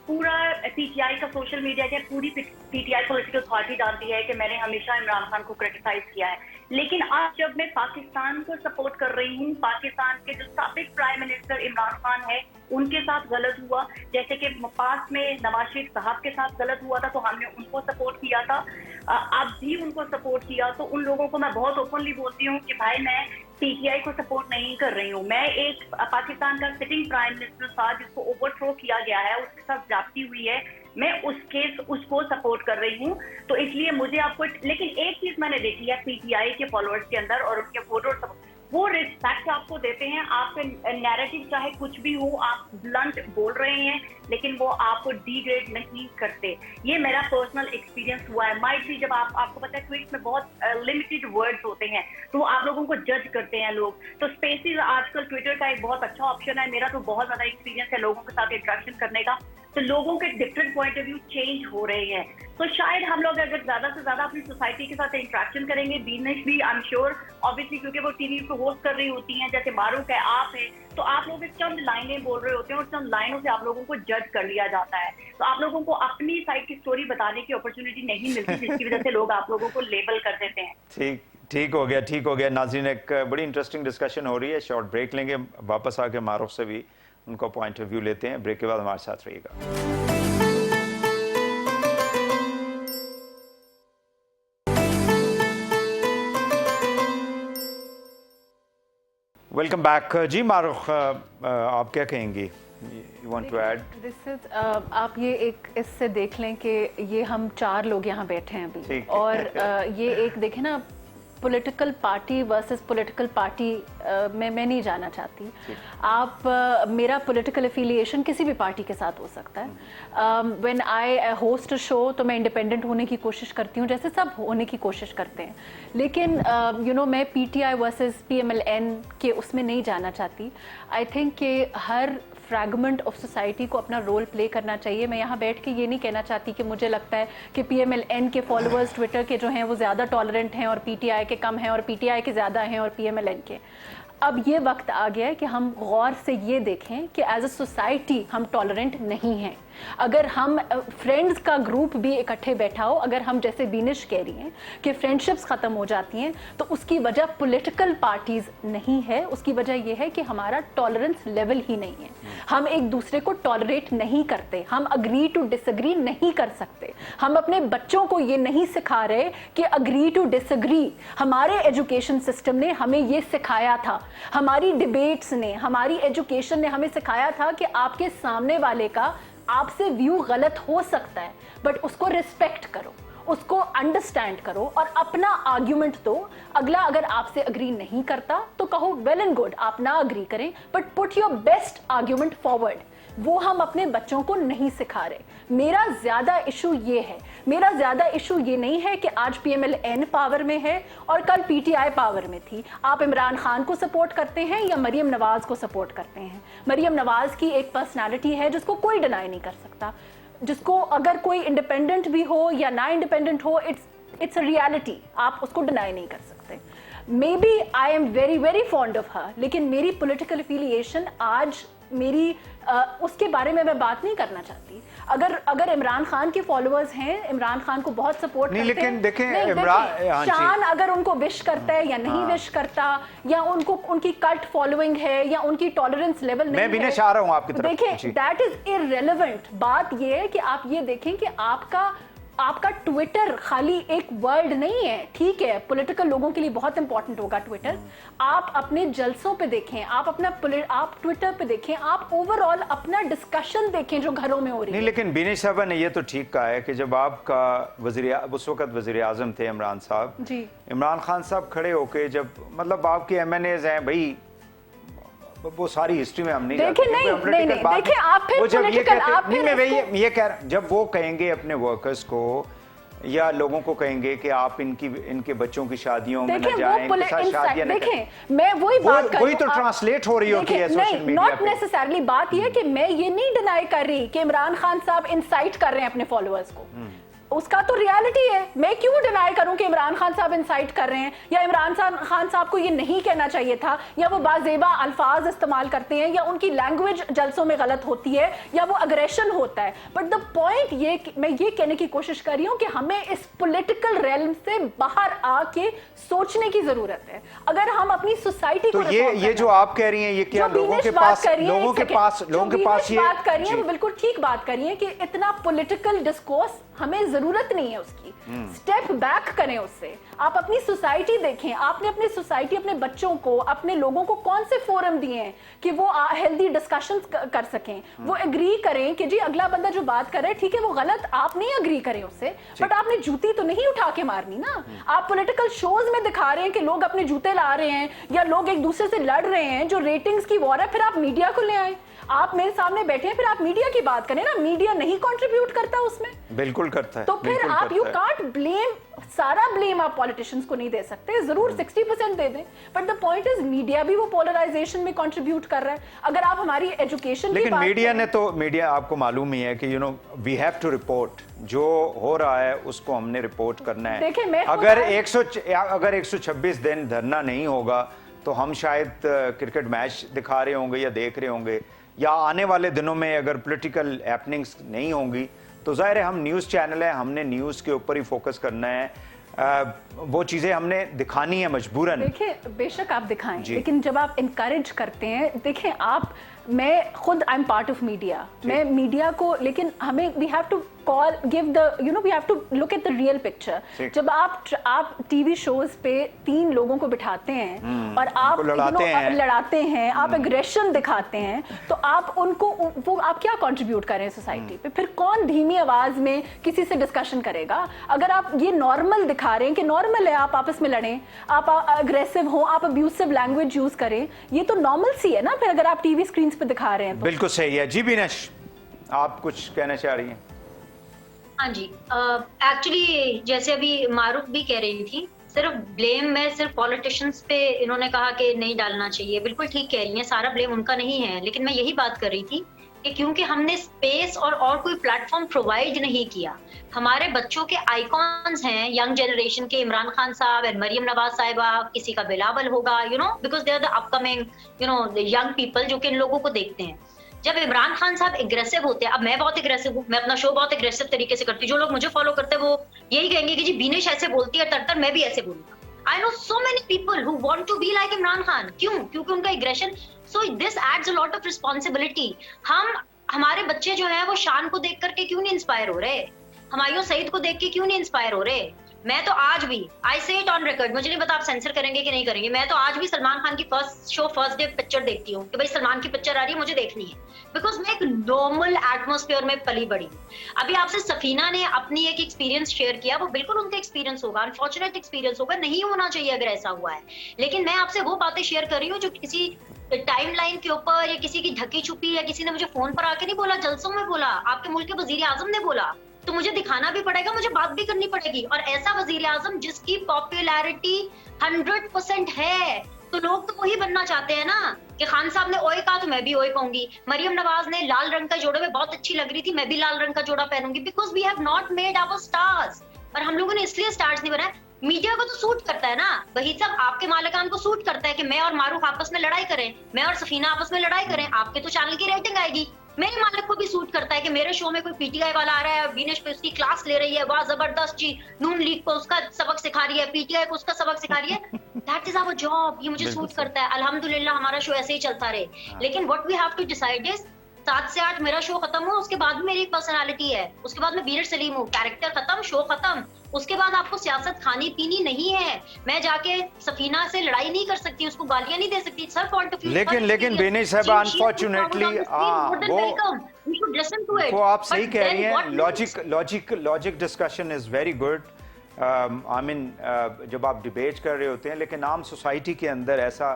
पूरा पीटीआई का सोशल मीडिया के पूरी पीटीआई पॉलिटिकल पार्टी जानती है कि मैंने हमेशा इमरान खान को क्रिटिसाइज किया है, लेकिन आज जब मैं पाकिस्तान को सपोर्ट कर रही हूँ, पाकिस्तान के जो साबिक प्राइम मिनिस्टर इमरान खान है उनके साथ गलत हुआ, जैसे कि पास में नवाज शरीफ साहब के साथ गलत हुआ था तो हमने उनको सपोर्ट किया था। अब भी उनको सपोर्ट किया, तो उन लोगों को मैं बहुत ओपनली बोलती हूँ कि भाई मैं पीटीआई को सपोर्ट नहीं कर रही हूँ। मैं एक पाकिस्तान का सिटिंग प्राइम मिनिस्टर था जिसको ओवरथ्रो किया गया है, उसके साथ जाती हुई है, मैं उसको सपोर्ट कर रही हूँ। तो इसलिए मुझे आपको, लेकिन एक चीज मैंने देखी है पीटीआई के फॉलोअर्स के अंदर और उनके वोटर्स, वो रिस्पेक्ट आपको देते हैं। आपके नैरेटिव चाहे कुछ भी हो, आप ब्लंट बोल रहे हैं, लेकिन वो आपको डिग्रेड नहीं करते। ये मेरा पर्सनल एक्सपीरियंस हुआ है। माइट भी जब आपको पता है ट्वीट में बहुत लिमिटेड वर्ड्स होते हैं, तो आप लोगों को जज करते हैं लोग। तो स्पेसेस आजकल ट्विटर का एक बहुत अच्छा ऑप्शन है। मेरा तो बहुत ज्यादा एक्सपीरियंस है लोगों के साथ इंटरेक्शन करने का, तो लोगों के different point of view change हो रहे हैं। तो शायद हम लोग अगर ज्यादा से ज्यादा अपनी सोसाइटी के साथ इंटरेक्शन करेंगे, बीनेश भी आई एम श्योर ऑब्वियसली, क्योंकि वो टीवी पे होस्ट कर रही होती हैं, जैसे मारूफ है, आप है, तो आप लोग चंद लाइनें बोल रहे होते हैं और चंद लाइनों से आप लोगों को जज कर लिया जाता है। तो आप लोगों को अपनी साइड की स्टोरी बताने की अपॉर्चुनिटी नहीं मिलती, जिसकी वजह से लोग आप लोगों को लेबल कर देते हैं। ठीक हो गया नाज़रीन, एक बड़ी इंटरेस्टिंग डिस्कशन हो रही है। शॉर्ट ब्रेक लेंगे, वापस आके मारूफ से भी उनका पॉइंट ऑफ व्यू लेते हैं। ब्रेक के बाद हमारे साथ रहिएगा। वेलकम बैक जी। मारूफ, आप क्या कहेंगी? You want to add? This is आप ये एक इससे देख लें कि ये हम 4 लोग यहाँ बैठे हैं अभी, और ये एक देखें ना, political party versus political party मैं नहीं जाना चाहती। आप मेरा पॉलिटिकल एफिलिएशन किसी भी पार्टी के साथ हो सकता है। When I host a show तो मैं इंडिपेंडेंट होने की कोशिश करती हूँ, जैसे सब होने की कोशिश करते हैं, लेकिन मैं पीटीआई वर्सेस पीएमएलएन के उसमें नहीं जाना चाहती। आई थिंक कि हर फ्रैगमेंट ऑफ सोसाइटी को अपना रोल प्ले करना चाहिए। मैं यहाँ बैठ के ये नहीं कहना चाहती कि मुझे लगता है कि पीएमएलएन के फॉलोअर्स ट्विटर के जो हैं वो ज़्यादा टॉलरेंट हैं और पीटीआई के कम हैं, और पीटीआई के ज़्यादा हैं और पीएमएलएन के। अब ये वक्त आ गया है कि हम गौर से ये देखें कि एज अ सोसाइटी हम टॉलरेंट नहीं हैं। अगर हम फ्रेंड्स का ग्रुप भी इकट्ठे बैठा हो, अगर हम जैसे बीनिश कह रही हैं कि फ्रेंडशिप्स ख़त्म हो जाती हैं, तो उसकी वजह पॉलिटिकल पार्टीज़ नहीं है, उसकी वजह यह है कि हमारा टॉलरेंस लेवल ही नहीं है। हम एक दूसरे को टॉलरेट नहीं करते, हम अग्री टू डिसएग्री नहीं कर सकते। हम अपने बच्चों को ये नहीं सिखा रहे कि अग्री टू डिसएग्री। हमारे एजुकेशन सिस्टम ने हमें ये सिखाया था, हमारी डिबेट्स ने, हमारी एजुकेशन ने हमें सिखाया था कि आपके सामने वाले का आपसे व्यू गलत हो सकता है, बट उसको रिस्पेक्ट करो, उसको अंडरस्टैंड करो और अपना आर्ग्यूमेंट दो। अगला अगर आपसे अग्री नहीं करता तो कहो वेल एंड गुड, आप ना अग्री करें, but put your best argument forward. वो हम अपने बच्चों को नहीं सिखा रहे। मेरा ज्यादा इशू ये है, मेरा ज्यादा इशू ये नहीं है कि आज पीएमएलएन पावर में है और कल पीटीआई पावर में थी। आप इमरान खान को सपोर्ट करते हैं या मरियम नवाज को सपोर्ट करते हैं? मरियम नवाज की एक पर्सनालिटी है जिसको कोई डिनाई नहीं कर सकता, जिसको अगर कोई इंडिपेंडेंट भी हो या ना इंडिपेंडेंट हो, इट्स अ रियलिटी, आप उसको डिनाई नहीं कर सकते। Maybe I am very very fond of her, लेकिन मेरी पॉलिटिकल एफिलिएशन आज मेरी उसके बारे में मैं बात नहीं करना चाहती। अगर इमरान खान के फॉलोअर्स हैं, इमरान खान को बहुत सपोर्ट करते हैं, लेकिन देखें शान अगर उनको विश करता है या नहीं विश करता, या उनको उनकी कल्ट फॉलोइंग है या उनकी टॉलरेंस लेवल नहीं है, मैं भी आ रहा हूं आपकी तरफ। देखें, दैट इज इररेलेवेंट। बात ये है कि आप ये देखें कि आपका ट्विटर खाली एक वर्ड नहीं है। ठीक है, पॉलिटिकल लोगों के लिए बहुत इंपॉर्टेंट होगा ट्विटर। आप अपने जलसों पे देखें, आप ट्विटर पे देखें, आप ओवरऑल अपना डिस्कशन देखें जो घरों में हो रही है। नहीं, लेकिन बीनिश साहबा ने ये तो ठीक कहा है कि जब आपका उस वक्त वजीर आजम थे इमरान साहब जी, इमरान खान साहब खड़े होके, जब मतलब आपके एमएनएज हैं भाई, वो सारी हिस्ट्री में हम नहीं देखिए, देखिए आप फिर पॉलिटिकल, आप फिर मैं ये कह रहा, जब वो कहेंगे अपने वर्कर्स को या लोगों को कहेंगे कि आप इनके बच्चों की शादियों में न जाएं, इनके साथ शादियां न करें, मैं वही बात कर रही हूं, वही तो ट्रांसलेट हो रही होती है सोशल मीडिया पे। नॉट नेसेसरली बात ये है कि मैं ये नहीं डिनाई कर रही कि इमरान खान साहब इंसाइट कर रहे हैं अपने फॉलोअर्स को, उसका तो रियलिटी है। मैं क्यों डिनाई करूं कि इमरान खान साहब इंसाइट कर रहे हैं, या इमरान खान साहब को ये नहीं कहना चाहिए था, या वो बाजेबा अल्फाज इस्तेमाल करते हैं, या उनकी लैंग्वेज जलसों में गलत होती है, या वो अग्रेशन होता है। बट द पॉइंट ये, मैं ये कहने की कोशिश कर रही हूं कि हमें इस पॉलिटिकल रेल्म से बाहर आके सोचने की जरूरत है। अगर हम अपनी सोसाइटी को, ये जो आप कह रही हैं, ये क्या लोगों के पास बात कर रही है, वो बिल्कुल ठीक बात कर रही है कि इतना पॉलिटिकल डिस्कोर्स हमें ज़रूरत नहीं है उसकी, स्टेप बैक करें उससे। आप अपनी सोसाइटी देखें, आपने अपनी सोसाइटी, अपने बच्चों को, अपने लोगों को कौन से फोरम दिए हैं कि वो हेल्दी डिस्कशंस कर सकें, वो एग्री करें कि जी अगला बंदा जो बात कर रहा है ठीक है वो गलत, आप नहीं एग्री करें उससे, बट आपने जूती तो नहीं उठा के मारनी ना। आप पॉलिटिकल शोज में दिखा रहे हैं कि लोग अपने जूते ला रहे हैं या लोग एक दूसरे से लड़ रहे हैं, जो रेटिंग्स की वॉर है, फिर आप मीडिया को ले आए, आप मेरे सामने बैठे हैं, फिर आप मीडिया की बात करें ना। मीडिया नहीं कंट्रीब्यूट करता उसमें, बिल्कुल करता है, तो फिर आप यू कांट ब्लेम, सारा ब्लेम आप पॉलिटिशियंस को नहीं दे सकते, जरूर 60% दे दें, but the point is media भी वो पोलराइजेशन में कंट्रीब्यूट कर रहा है। अगर आप हमारी एजुकेशन, लेकिन मीडिया ने तो, मीडिया आपको मालूम ही है कि वी हैव टू रिपोर्ट, जो हो रहा है उसको हमने रिपोर्ट करना है। देखिए, मैं अगर 126 दिन धरना नहीं होगा तो हम शायद क्रिकेट मैच दिखा रहे होंगे या देख रहे होंगे, या आने वाले दिनों में अगर पॉलिटिकल हैपनिंग्स नहीं होंगी तो जाहिर है हम न्यूज़ चैनल है, हमने न्यूज़ के ऊपर ही फोकस करना है, वो चीज़ें हमने दिखानी है मजबूरन। देखिए बेशक आप दिखाएं, लेकिन जब आप इनकरेज करते हैं, देखें आप, मैं खुद I am part of media, मैं मीडिया को, लेकिन हमें we have to call, give the, you know, we have to look at the real picture. जब आप टीवी शोज पे 3 लोगों को बिठाते हैं और आप लड़ाते हैं, आप एग्रेशन दिखाते हैं, तो आप उनको, वो आप क्या कंट्रीब्यूट कर रहे हैं सोसाइटी पे? फिर कौन धीमी आवाज में किसी से डिस्कशन करेगा? अगर आप ये नॉर्मल दिखा रहे हैं कि नॉर्मल है आप आपस में लड़ें, आप अग्रेसिव हो, आप अब्यूसिव लैंग्वेज यूज करें, ये तो नॉर्मल सी है ना फिर, अगर आप टीवी स्क्रीन पे दिखा रहे हैं तो। बिल्कुल सही है। जी बीनेश, आप कुछ कहना चाह रही हैं? हाँ जी, एक्चुअली जैसे अभी मारूफ भी कह रही थी, सिर्फ ब्लेम में सिर्फ पॉलिटिशियंस पे इन्होंने कहा कि नहीं डालना चाहिए, बिल्कुल ठीक कह रही हैं, सारा ब्लेम उनका नहीं है, लेकिन मैं यही बात कर रही थी कि क्योंकि हमने स्पेस और कोई प्लेटफॉर्म प्रोवाइड नहीं किया। हमारे बच्चों के आइकॉन्स हैं यंग जनरेशन के, इमरान खान साहब एंड मरियम नवाज साहिबा, किसी का बिलावल होगा, you know, because they are the upcoming, you know, the young people जो कि इन लोगों को देखते हैं। जब इमरान खान साहब एग्रेसिव होते हैं, अब मैं बहुत एग्रेसिव हूँ, मैं अपना शो बहुत एग्रेसिव तरीके से करती हूँ, जो लोग मुझे फॉलो करते हैं वो यही कहेंगे कि जी बीनेश ऐसे बोलती है तरतर, मैं भी ऐसे बोलूंगा। I know so many people who want to be like Imran Khan. क्यों? क्योंकि उनका aggression, so this adds a lot of responsibility. हमारे बच्चे जो हैं वो शान को देख करके क्यों नहीं इंस्पायर हो रहे? हुमायूं सईद को देख के क्यों नहीं इंस्पायर हो रहे? मैं तो आज भी, आई से इट ऑन रिकॉर्ड, मुझे नहीं पता आप सेंसर करेंगे कि नहीं करेंगे, मैं तो आज भी सलमान खान की फर्स्ट डे पिक्चर देखती हूँ कि भाई सलमान की पिक्चर आ रही है, मुझे देखनी है, बिकॉज मैं एक नॉर्मल एटमोस्फेयर में पली बड़ी हूँ। अभी आपसे सफीना ने अपनी एक एक्सपीरियंस शेयर किया, वो बिल्कुल उनका एक्सपीरियंस होगा, अनफॉर्चुनेट एक्सपीरियंस होगा, नहीं होना चाहिए अगर ऐसा हुआ है, लेकिन मैं आपसे वो बातें शेयर कर रही हूँ जो किसी टाइमलाइन के ऊपर या किसी की ढकी छुपी, या किसी ने मुझे फोन पर आके नहीं बोला, जलसों में बोला, आपके मुल्क के वजीर आजम ने बोला, तो मुझे दिखाना भी पड़ेगा, मुझे बात भी करनी पड़ेगी। और ऐसा वजीर आजम जिसकी पॉपुलैरिटी 100% है, तो लोग तो वही बनना चाहते हैं ना, कि खान साहब ने ओए कहा तो मैं भी ओए कहूंगी, मरियम नवाज ने लाल रंग का जोड़ा में बहुत अच्छी लग रही थी, मैं भी लाल रंग का जोड़ा पहनूंगी, because we have not made our stars. और हम लोगों ने इसलिए स्टार्स नहीं बनाए, मीडिया को तो सूट करता है ना, वही सब आपके मालिकान को सूट करता है कि मैं और मारूफ आपस में लड़ाई करें, मैं और सफीना आपस में लड़ाई करें, आपके तो चैनल की रेटिंग आएगी। मेरे मालिक को भी सूट करता है कि मेरे शो में कोई पीटीआई वाला आ रहा है, बीनेश पे उसकी क्लास ले रही है, वाह जबरदस्त जी, नून लीग को उसका सबक सिखा रही है, पीटीआई को उसका सबक सिखा रही है, दैट इज आवर जॉब, ये मुझे सूट करता है, अल्हम्दुलिल्लाह हमारा शो ऐसे ही चलता रहे। लेकिन what we have to decide is 7 से 8 मेरा शो खत्म हो, उसके बाद भी मेरी एक पर्सनालिटी है, उसके बाद मैं बीनेश सलीम हूँ, कैरेक्टर खत्म, शो खत्म, उसके बाद आपको सियासत खानी पीनी नहीं है, मैं जाके सफीना से लड़ाई नहीं कर सकती, उसको गालियां नहीं दे सकती, सर पॉइंट ऑफ व्यू। लेकिन बीनेश साहब अनफॉर्चुनेटली वो आप सही कह रही हैं, logic discussion is very good, I mean जब आप डिबेट कर रहे होते हैं, लेकिन आम सोसाइटी के अंदर ऐसा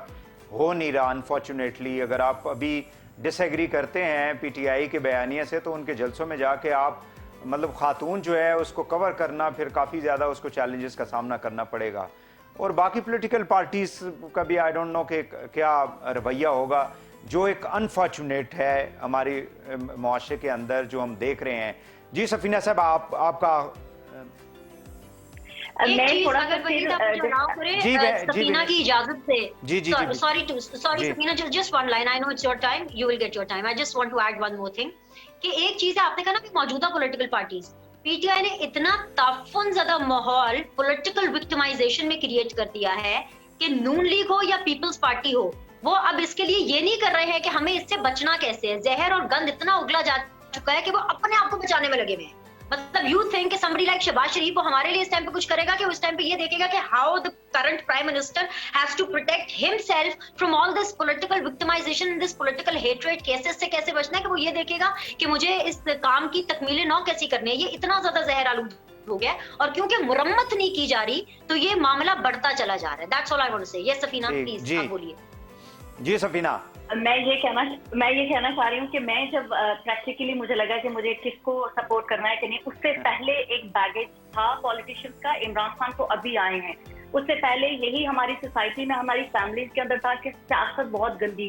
हो नहीं रहा अनफॉर्चुनेटली। अगर आप अभी डिसएग्री करते हैं पीटीआई के बयानिए से, तो उनके जलसों में जाके आप मतलब खातून जो है उसको कवर करना, फिर काफ़ी ज़्यादा उसको चैलेंजेस का सामना करना पड़ेगा। और बाकी पॉलिटिकल पार्टीज का भी आई डोंट नो कि क्या रवैया होगा, जो एक अनफॉर्चुनेट है हमारी मुआशरे के अंदर जो हम देख रहे हैं। जी सफीना साहब, आपका सफीना की इजाजत से, जी sorry Safina, just one line, I know it's your time, you will get your time, I just want to add one more thing, कि एक चीज है, आपने कहा ना कि मौजूदा पॉलिटिकल पार्टीज, पीटीआई ने इतना ताफुन ज़्यादा माहौल पॉलिटिकल विक्टिमाइजेशन में क्रिएट कर दिया है कि नून लीग हो या पीपल्स पार्टी हो, वो अब इसके लिए ये नहीं कर रहे हैं कि हमें इससे बचना कैसे है, जहर और गंद इतना उगला जा चुका है कि वो अपने आप को बचाने में लगे हुए हैं। मतलब यू थिंक कि somebody like शहबाज शरीफ वो हमारे लिए इस टाइम पे कुछ करेगा कि उस टाइम पे ये देखेगा कि how the current prime minister has to protect himself from all this political victimisation, this political hatred cases से कैसे बचना है, कि वो ये देखेगा कि मुझे इस काम की तकमील नौ कैसी करनी है। ये इतना ज्यादा जहर आलूद हो गया और क्योंकि मुरम्मत नहीं की जा रही तो ये मामला बढ़ता चला जा रहा है। That's all I want to say. Yes Safina please आप बोलिए। जी सफीना। मैं ये कहना चाह रही हूँ कि मैं जब प्रैक्टिकली मुझे लगा कि मुझे किसको सपोर्ट करना है कि नहीं, उससे पहले एक बैगेज था पॉलिटिशियंस का। इमरान खान तो अभी आए हैं, उससे पहले यही हमारी सोसाइटी में, हमारी फैमिलीज के अंदर था कि सियासत बहुत गंदी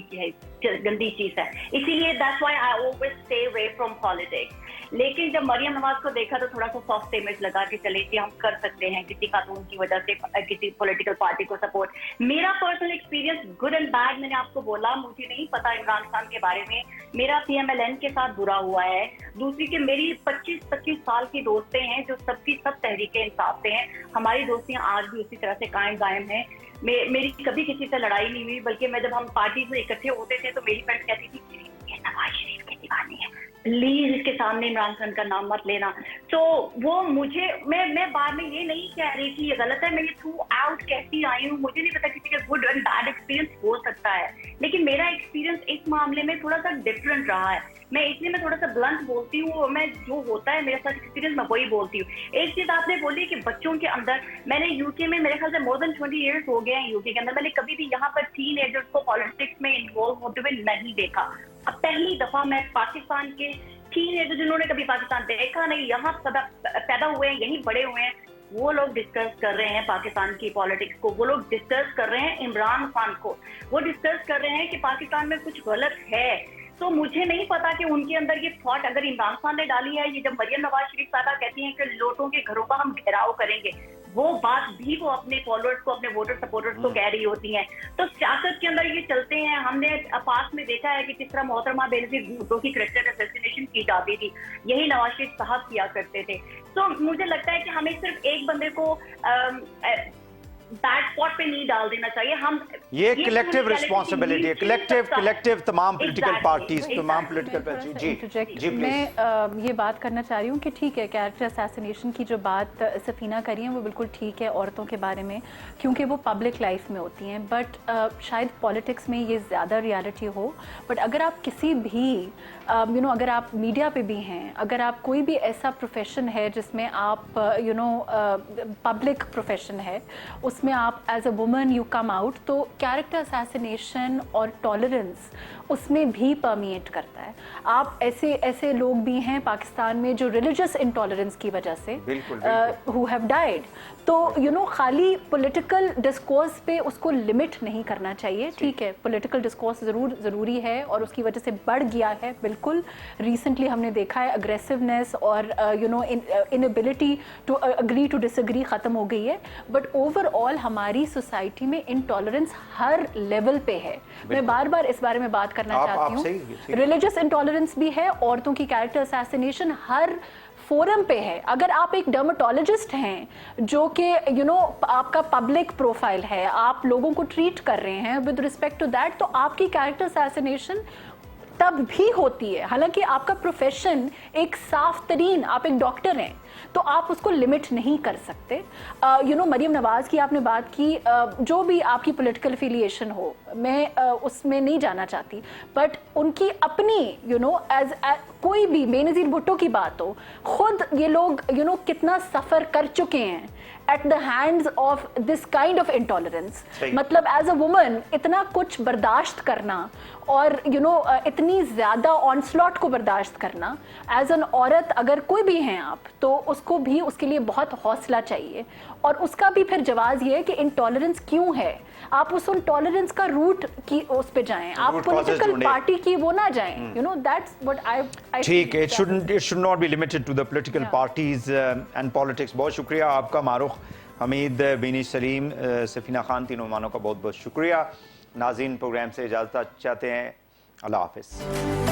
चीज है, इसीलिए that's why I always stay away from politics. लेकिन जब मरियम नवाज को देखा तो थोड़ा सा सॉफ्ट इमेज लगा कि चले कि हम कर सकते हैं किसी खातून की वजह से किसी पॉलिटिकल पार्टी को सपोर्ट। मेरा personal experience good and bad, मैंने आपको बोला, मुझे नहीं पता इमरान खान के बारे में। मेरा PMLN के साथ बुरा हुआ है। दूसरी कि मेरी 25 साल की दोस्तें हैं जो सबकी सब तहरीके इंसाफ से हैं। हमारी दोस्तियां आज भी उसी तरह से कायम हैं। मेरी कभी किसी से लड़ाई नहीं हुई, बल्कि मैं जब हम पार्टी में इकट्ठे होते थे तो मेरी फ्रेंड कहती थी ये नवाज शरीफ की दीवानी है, प्लीज इसके सामने इमरान खान का नाम मत लेना। तो वो मुझे, मैं बाद में ये नहीं कह रही कि ये गलत है, मैं ये थ्रू आउट कहती आई हूँ। मुझे नहीं पता किसी का गुड एंड बैड एक्सपीरियंस हो सकता है, लेकिन मेरा एक्सपीरियंस इस मामले में थोड़ा सा डिफरेंट रहा है। मैं इसलिए मैं थोड़ा सा ब्लंट बोलती हूँ और मैं जो होता है मेरे साथ एक्सपीरियंस मैं वही बोलती हूँ। एक चीज आपने बोली कि बच्चों के अंदर, मैंने यूके में मेरे ख्याल से मोर देन 20 ईयर्स हो गए हैं यूके के अंदर, मैंने कभी भी यहाँ पर टीनेजर्स को पॉलिटिक्स में इन्वॉल्व होते हुए नहीं देखा। अब पहली दफा मैं पाकिस्तान के टीनेजर जिन्होंने कभी पाकिस्तान देखा नहीं, यहाँ पैदा हुए हैं, यहीं बड़े हुए हैं, वो लोग डिस्कस कर रहे हैं पाकिस्तान की पॉलिटिक्स को, वो लोग डिस्कस कर रहे हैं इमरान खान को, वो डिस्कस कर रहे हैं कि पाकिस्तान में कुछ गलत है। तो मुझे नहीं पता कि उनके अंदर ये थॉट अगर इमरान खान ने डाली है। ये जब मरियम नवाज शरीफ साहबा कहती हैं कि लोटों के घरों का हम घेराव करेंगे, वो बात भी वो अपने फॉलोअर्स को, अपने वोटर सपोर्टर्स को कह रही होती हैं। तो सियासत के अंदर ये चलते हैं। हमने पास में देखा है कि किस तरह मोहतरमा बेनजीर भुट्टो की करैक्टर असैसिनेशन की जाती थी, यही नवाज शरीफ साहब किया करते थे। तो मुझे लगता है कि हमें सिर्फ एक बंदे को बैड स्पॉट पे नहीं डाल देना चाहिए। हम ये कलेक्टिव रिस्पॉन्सिबिलिटी है, कलेक्टिव तमाम पॉलिटिकल पार्टीज, तमाम पॉलिटिकल पार्टी। जी मैं ये बात करना चाह रही हूँ कि ठीक है, कैरेक्टर असैसिनेशन की जो बात सफीना करी है वो बिल्कुल ठीक है औरतों के बारे में, क्योंकि वो पब्लिक लाइफ में होती हैं। बट शायद पॉलिटिक्स में ये ज़्यादा रियलिटी हो। बट अगर आप किसी भी अगर आप मीडिया पे भी हैं, अगर आप कोई भी ऐसा प्रोफेशन है जिसमें आप पब्लिक प्रोफेशन है, उसमें आप as a woman you come out, तो कैरेक्टर असैसिनेशन और टॉलरेंस उसमें भी परमिएट करता है। आप ऐसे लोग भी हैं पाकिस्तान में जो रिलीजियस इंटॉलरेंस की वजह से हु हैव डाइड। तो खाली पॉलिटिकल डिस्कोर्स पे उसको लिमिट नहीं करना चाहिए। ठीक है, पॉलिटिकल डिस्कोर्स ज़रूरी है और उसकी वजह से बढ़ गया है बिल्कुल। रिसेंटली हमने देखा है अग्रेसिवनेस और inability to agree to disagree ख़त्म हो गई है। बट ओवरऑल हमारी सोसाइटी में इंटॉलरेंस हर लेवल पे है। मैं बार बार इस बारे में बात करना चाहती हूँ। रिलीजियस इंटॉलरेंस भी है, औरतों की कैरेक्टर असैसिनेशन हर फोरम पे है। अगर आप एक डर्मेटोलॉजिस्ट हैं जो कि आपका पब्लिक प्रोफाइल है, आप लोगों को ट्रीट कर रहे हैं विद रिस्पेक्ट टू दैट, तो आपकी कैरेक्टर असैसिनेशन तब भी होती है। हालांकि आपका प्रोफेशन एक साफ तरीन, आप एक डॉक्टर हैं, तो आप उसको लिमिट नहीं कर सकते। मरियम नवाज की आपने बात की, जो भी आपकी पॉलिटिकल एफिलिएशन हो, मैं उसमें नहीं जाना चाहती, बट उनकी अपनी एज कोई भी बेनज़ीर भुट्टो की बात हो, खुद ये लोग कितना सफ़र कर चुके हैं at the hands of this kind of intolerance। मतलब एज अ वुमन इतना कुछ बर्दाश्त करना और इतनी ज़्यादा ऑनस्लॉट को बर्दाश्त करना, एज एन औरत अगर कोई भी हैं आप, तो उसको भी उसके लिए बहुत हौसला चाहिए। और उसका भी फिर जवाब ये है कि इंटॉलरेंस क्यों है। आप उस इंटॉलरेंस का रूट की उस पे जाएं, आप पॉलिटिकल पार्टी की वो ना जाएं। दैट्स व्हाट आई ठीक है, it should not be limited to the political parties and politics. बहुत शुक्रिया आपका मारूख, हमीद, बीनी सलीम, सफीना खान, तीनों मेहमानों का बहुत बहुत शुक्रिया। नाज़रीन, प्रोग्राम से इजाज़त चाहते हैं। अल्लाह हाफ़िज़।